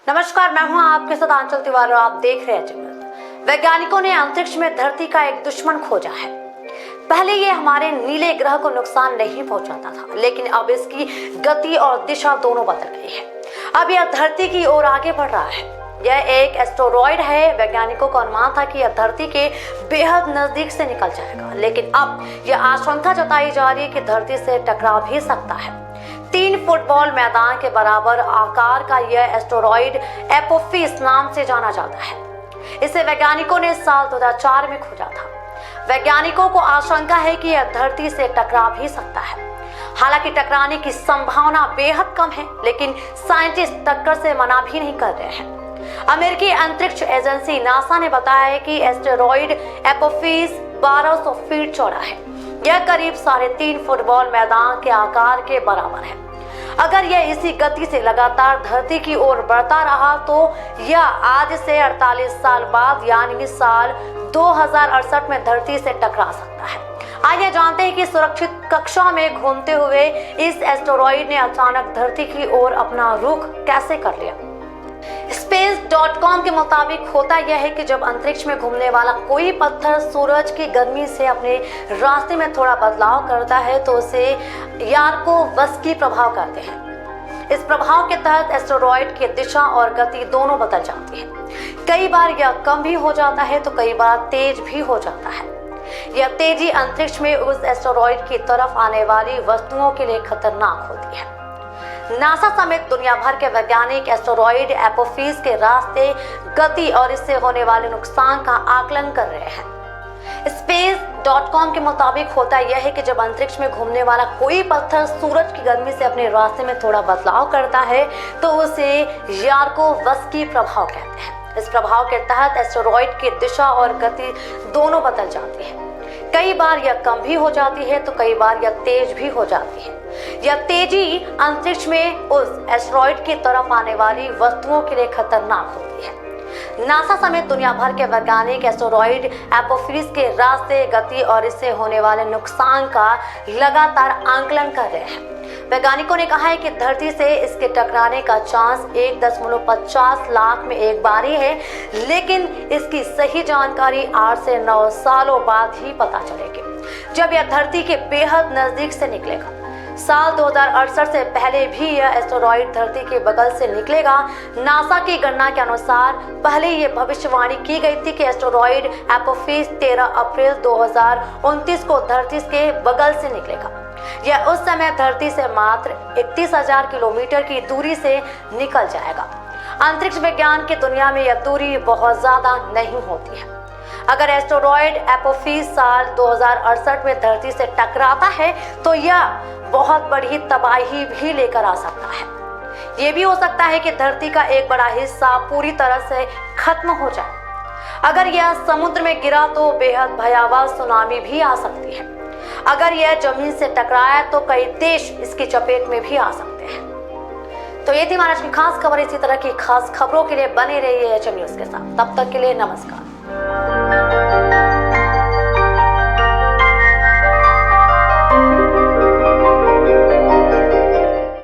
नमस्कार, मैं हूं आपके साथ आंचल तिवारी और आप देख रहे हैं जंगल। वैज्ञानिकों ने अंतरिक्ष में धरती का एक दुश्मन खोजा है। पहले ये हमारे नीले ग्रह को नुकसान नहीं पहुंचाता था, लेकिन अब इसकी गति और दिशा दोनों बदल गई है। अब यह धरती की ओर आगे बढ़ रहा है। यह एक एस्टेरॉयड है। वैज्ञानिकों का अनुमान था कि यह धरती के बेहद नजदीक से निकल जाएगा, लेकिन अब यह आशंका जताई जा रही है कि धरती से टकरा भी सकता है। 3 फुटबॉल मैदान के बराबर आकार का यह एस्टेरॉयड एपोफिस नाम से जाना जाता है। इसे वैज्ञानिकों ने साल 2004 में खोजा था। वैज्ञानिकों को आशंका है कि यह धरती से टकरा भी सकता है। हालांकि टकराने की संभावना बेहद कम है, लेकिन साइंटिस्ट टक्कर से मना भी नहीं कर रहे हैं। अमेरिकी अंतरिक्ष एजेंसी नासा ने बताया है कि एस्टेरॉयड एपोफिस 1200 फीट चौड़ा है। यह करीब 3.5 फुटबॉल मैदान के आकार के बराबर है। अगर यह इसी गति से लगातार धरती की ओर बढ़ता रहा तो यह आज से 48 साल बाद यानी साल 2068 में धरती से टकरा सकता है। आइए जानते हैं कि सुरक्षित कक्षा में घूमते हुए इस एस्टेरॉयड ने अचानक धरती की ओर अपना रुख कैसे कर लिया। Space.com के मुताबिक होता यह है कि जब अंतरिक्ष में घूमने वाला कोई पत्थर सूरज की गर्मी से अपने रास्ते में थोड़ा बदलाव करता है तो उसे यार्कोवस्की प्रभाव कहते हैं। इस प्रभाव के तहत एस्टेरॉयड की दिशा और गति दोनों बदल जाती है। कई बार यह कम भी हो जाता है तो कई बार तेज भी हो जाता है। यह तेजी अंतरिक्ष में उस एस्टेरॉयड की तरफ आने वाली वस्तुओं के लिए खतरनाक होती है। नासा समेत दुनिया भर के वैज्ञानिक एस्टेरॉयड एपोफिस के रास्ते, गति और इससे होने वाले नुकसान का आकलन कर रहे हैं। Space.com के मुताबिक होता यह है कि जब अंतरिक्ष में घूमने वाला कोई पत्थर सूरज की गर्मी से अपने रास्ते में थोड़ा बदलाव करता है तो उसे यार्कोवस्की प्रभाव कहते हैं। इस प्रभाव के तहत एस्टेरॉयड की दिशा और गति दोनों बदल जाती है। कई बार यह कम भी हो जाती है तो कई बार यह तेज भी हो जाती है। यह तेजी अंतरिक्ष में उस एस्टेरॉयड की तरफ आने वाली वस्तुओं के लिए खतरनाक होती है। नासा समेत दुनिया भर के वैज्ञानिक एस्टेरॉयड एपोफिस के रास्ते, गति और इससे होने वाले नुकसान का लगातार आकलन कर रहे हैं। वैज्ञानिकों ने कहा है कि धरती से इसके टकराने का चांस 1.50 लाख में एक बार ही है, लेकिन इसकी सही जानकारी 8 से 9 सालों बाद ही पता चलेगी, जब यह धरती के बेहद नजदीक से निकलेगा। साल 2068 से पहले भी यह एस्टेरॉयड धरती के बगल से निकलेगा। नासा की गणना के अनुसार पहले ये भविष्यवाणी की गई थी कि एस्टेरॉयड एपोफिस 13 अप्रैल 2029 को धरती के बगल से निकलेगा। यह उस समय धरती से मात्र 31,000 किलोमीटर की दूरी से निकल जाएगा। अंतरिक्ष विज्ञान की दुनिया में यह दूरी बहुत ज्यादा नहीं होती है। अगर एस्टेरॉयड एपोफिस साल 2068 में धरती से टकराता है तो यह बहुत बड़ी तबाही भी लेकर आ सकता है। यह भी हो सकता है कि धरती का एक बड़ा हिस्सा पूरी तरह से खत्म हो जाए। अगर यह समुद्र में गिरा तो बेहद भयावह सुनामी भी आ सकती है। अगर यह जमीन से टकराया तो कई देश इसकी चपेट में भी आ सकते हैं। तो ये थी हमारी आज की खास खबर। इसी तरह की खास खबरों के लिए बने रहिए एचएम न्यूज़ के साथ। तब तक के लिए नमस्कार।